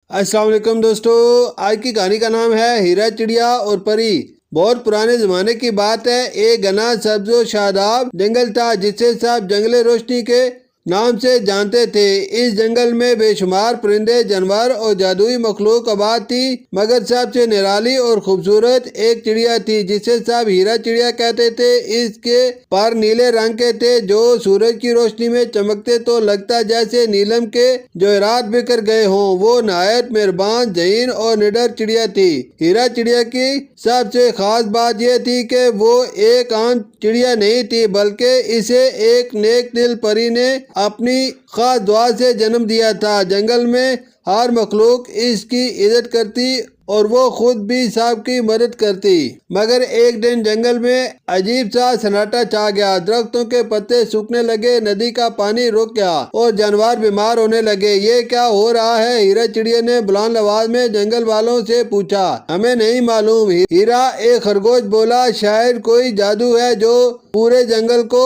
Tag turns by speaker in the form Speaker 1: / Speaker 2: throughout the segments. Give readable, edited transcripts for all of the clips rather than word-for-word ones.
Speaker 1: السلام علیکم دوستو، آج کی کہانی کا نام ہے ہیرا چڑیا اور پری۔ بہت پرانے زمانے کی بات ہے، ایک گھنا سبز و شاداب جنگل تھا جسے سب جنگل روشنی کے نام سے جانتے تھے۔ اس جنگل میں بے شمار پرندے، جانور اور جادوئی مخلوق آباد تھی، مگر سب سے نرالی اور خوبصورت ایک چڑیا تھی جسے سب ہیرا چڑیا کہتے تھے۔ اس کے پر نیلے رنگ کے تھے جو سورج کی روشنی میں چمکتے تو لگتا جیسے نیلم کے جواہرات بکھر گئے ہوں۔ وہ نہایت مہربان، ذہین اور نڈر چڑیا تھی۔ ہیرا چڑیا کی سب سے خاص بات یہ تھی کہ وہ ایک عام چڑیا نہیں تھی، بلکہ اسے ایک نیک دل پری نے اپنی خاص دعا سے جنم دیا تھا۔ جنگل میں ہر مخلوق اس کی عزت کرتی اور وہ خود بھی سب کی مدد کرتی، مگر ایک دن جنگل میں عجیب سا سناٹا چھا گیا۔ درختوں کے پتے سوکھنے لگے، ندی کا پانی رک گیا اور جانور بیمار ہونے لگے۔ یہ کیا ہو رہا ہے؟ ہیرا چڑیا نے بلند آواز میں جنگل والوں سے پوچھا۔ ہمیں نہیں معلوم، ہیرا ایک خرگوش بولا۔ شاید کوئی جادو ہے جو پورے جنگل کو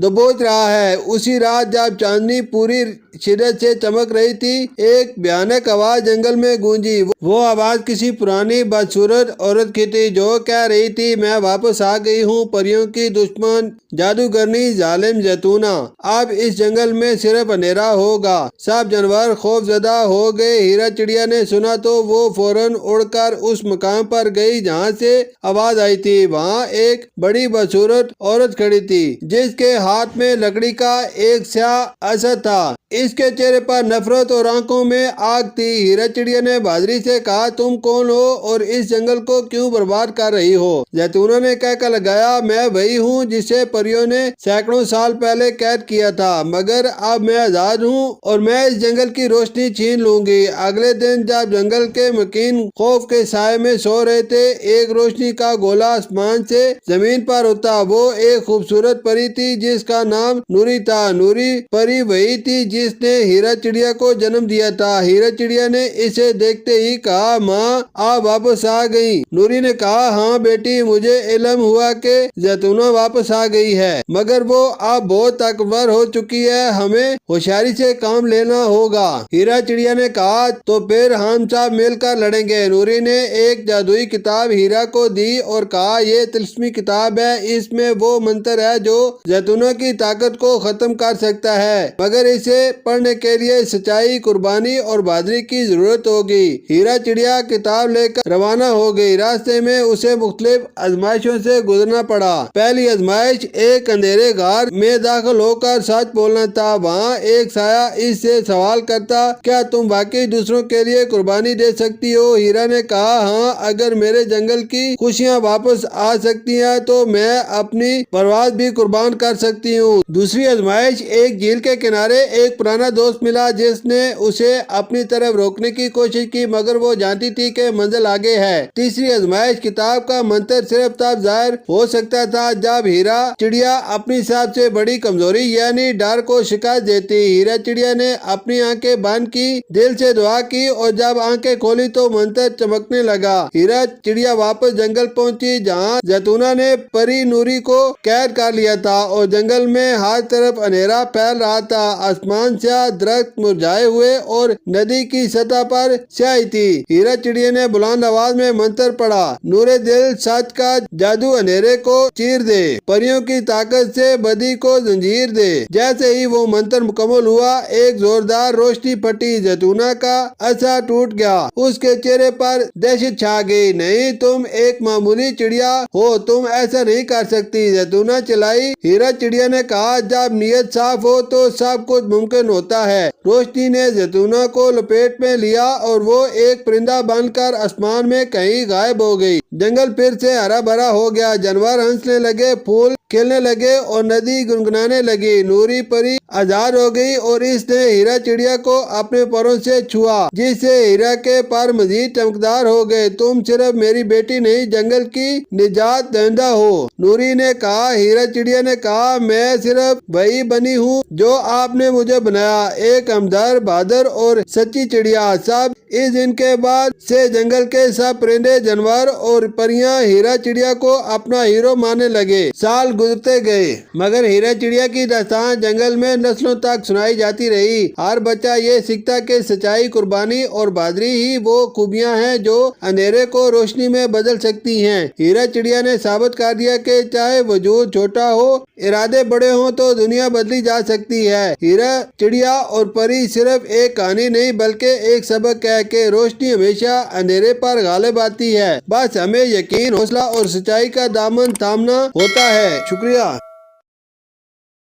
Speaker 1: دبوچ رہا ہے۔ اسی رات جب چاندنی پوری شدت سے چمک رہی تھی، ایک بھیانک آواز جنگل میں گونجی۔ وہ آواز کسی پرانی بدصورت عورت کی تھی جو کہہ رہی تھی، میں واپس آ گئی ہوں، پریوں کی دشمن جادوگرنی ظالم زیتونہ۔ اب اس جنگل میں صرف اندھیرا ہوگا۔ سب جانور خوف زدہ ہو گئے۔ ہیرا چڑیا نے سنا تو وہ فوراً اڑ کر اس مقام پر گئی جہاں سے آواز آئی تھی۔ وہاں ایک بڑی بدصورت عورت کھڑی تھی جس کے ہاتھ میں لکڑی کا ایک سیاہ عصا تھا۔ اس کے چہرے پر نفرت اور آنکھوں میں آگ تھی۔ ہیرا چڑیا نے بہادری سے کہا، تم کون ہو اور اس جنگل کو کیوں برباد کر رہی ہو؟ زیتونہ نے کہہ کر لگایا، میں وہی ہوں جسے پریوں نے سینکڑوں سال پہلے قید کیا تھا، مگر اب میں آزاد ہوں اور میں اس جنگل کی روشنی چھین لوں گی۔ اگلے دن جب جنگل کے مکین خوف کے سائے میں سو رہے تھے، ایک روشنی کا گولا آسمان سے زمین پر اترا۔ وہ ایک خوبصورت پری تھی جس کا نام نوری تھا۔ نوری پری وہی تھی جس نے ہیرا چڑیا کو جنم دیا تھا۔ ہیرا چڑیا نے اسے دیکھتے ہی کہا، ماں آپ واپس آ گئی؟ نوری نے کہا، ہاں بیٹی، مجھے علم ہوا کہ زیتونہ واپس آ گئی ہے، مگر وہ اب بہت طاقتور ہو چکی ہے، ہمیں ہوشیاری سے کام لینا ہوگا۔ ہیرا چڑیا نے کہا، تو پھر ہم سب مل کر لڑیں گے۔ نوری نے ایک جادوئی کتاب ہیرا کو دی اور کہا، یہ طلسمی کتاب ہے، اس میں وہ منتر ہے جو زیتونہ کی طاقت کو ختم کر سکتا ہے، مگر اسے پڑھنے کے لیے سچائی، قربانی اور بہادری کی ضرورت ہوگی۔ ہیرا چڑیا کتاب لے کر روانہ ہو گئی۔ راستے میں اسے مختلف آزمائشوں سے گزرنا پڑا۔ پہلی آزمائش ایک اندھیرے غار میں داخل ہو کر سچ بولنا تھا۔ وہاں ایک سایہ اس سے سوال کرتا، کیا تم واقعی دوسروں کے لیے قربانی دے سکتی ہو؟ ہیرا نے کہا، ہاں، اگر میرے جنگل کی خوشیاں واپس آ سکتی ہیں تو میں اپنی پرواز بھی قربان کر سکتی ہوں۔ دوسری آزمائش ایک جھیل کے کنارے ایک پرانا دوست ملا جس نے اسے اپنی طرف روکنے کی کوشش کی، مگر وہ جانتی تھی کہ منزل آگے ہے۔ تیسری آزمائش کتاب کا منتر صرف تب ظاہر ہو سکتا تھا جب ہیرا چڑیا اپنی سب سے بڑی کمزوری یعنی ڈر کو شکست دیتی۔ ہیرا چڑیا نے اپنی آنکھیں بند کی، دل سے دعا کی اور جب آنکھیں کھولی تو منتر چمکنے لگا۔ ہیرا چڑیا واپس جنگل پہنچی جہاں زیتونہ نے پری نوری کو قید کر لیا تھا اور جنگل میں ہر طرف اندھیرا پھیل رہا تھا۔ آسمان سیاہ، درخت مرجھائے ہوئے اور ندی کی سطح پر سیاہی تھی۔ ہیرا چڑیا نے بلند آواز میں منتر پڑھا، نور دل سچ کا جادو اندھیرے کو چیر دے، پریوں کی طاقت سے بدی کو زنجیر دے۔ جیسے ہی وہ منتر مکمل ہوا، ایک زوردار روشنی پھٹی، زیتونہ کا عصا ٹوٹ گیا، اس کے چہرے پر دہشت چھا گئی۔ نہیں، تم ایک معمولی چڑیا ہو، تم ایسا نہیں کر سکتی، زیتونہ چلائی۔ ہیرا چڑیا نے کہا، جب نیت صاف ہو تو سب کچھ ممکن ہوتا ہے۔ روشنی نے زیتونہ کو لپیٹ میں لیا اور وہ ایک پرندہ بن کر آسمان میں کہیں غائب ہو گئی۔ جنگل پھر سے ہرا بھرا ہو گیا، جانور ہنسنے لگے، پھول کھلنے لگے اور ندی گنگنانے لگی۔ نوری پری آزاد ہو گئی اور اس نے ہیرا چڑیا کو اپنے پروں سے چھوا، جس سے ہیرا کے پر مزید چمکدار ہو گئے۔ تم صرف میری بیٹی نہیں، جنگل کی نجات دہندہ ہو، نوری نے کہا۔ ہیرا چڑیا نے کہا، صاحب میں صرف وہی بنی ہوں جو آپ نے مجھے بنایا، ایک ہمدرد، بہادر اور سچی چڑیا۔ صاحب اس دن کے بعد سے جنگل کے سب پرندے، جانور اور پریاں ہیرا چڑیا کو اپنا ہیرو ماننے لگے۔ سال گزرتے گئے مگر ہیرا چڑیا کی داستان جنگل میں نسلوں تک سنائی جاتی رہی۔ ہر بچہ یہ سیکھتا کہ سچائی، قربانی اور بہادری ہی وہ خوبیاں ہیں جو اندھیرے کو روشنی میں بدل سکتی ہیں۔ ہیرا چڑیا نے ثابت کر دیا کہ چاہے وجود چھوٹا ہو، ارادے بڑے ہوں تو دنیا بدلی جا سکتی ہے۔ ہیرا چڑیا اور پری صرف ایک کہانی نہیں بلکہ ایک سبق ہے کہ روشنی ہمیشہ اندھیرے پر غالب آتی ہے، بس ہمیں یقین، حوصلہ اور سچائی کا دامن تھامنا ہوتا ہے۔ شکریہ۔